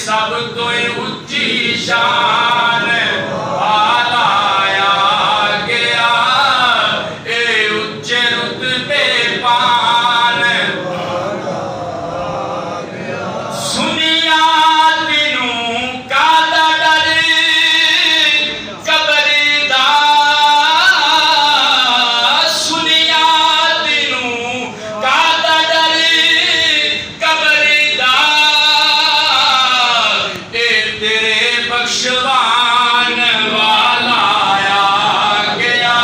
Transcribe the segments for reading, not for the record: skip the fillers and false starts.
सब तो उच्ची शान आलाया गया ए उच्चे रुतबे पान सुनिया तेनू कादा डर कबरी दा सुनिया तेनू कादा डर कबरी दा बख्शवान वाला आ गया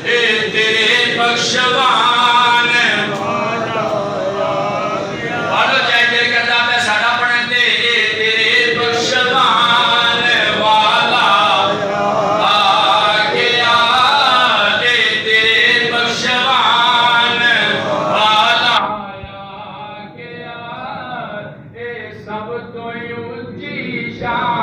ए तेरे बख्शवान वाला आ गया बोलो जय जय करदा मैं साडा पढ़ते ए तेरे बख्शवान वाला आ गया ए तेरे बख्शवान वाला आ गया ए सब तो ऊंची शान